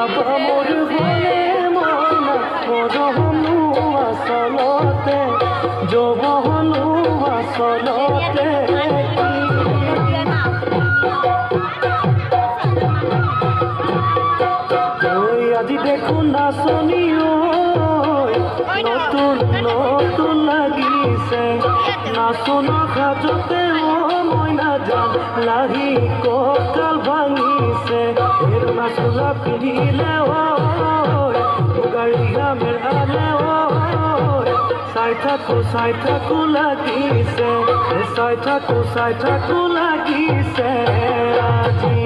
বাবা মোৰ হলে মইনা মৰমনো আচলতে যৌৱনো আচলতে আজি দেখো নাচনি নতুন নতুন লাগিছে নাচন সাজতে মইনা যাম লাহি কঁকাল ভাঙিছে নাচলা পিন্ধিলে গাড়ীয়া মেলালে চাই থাকো লাগিছে চাই থাকো লাগিছে আজি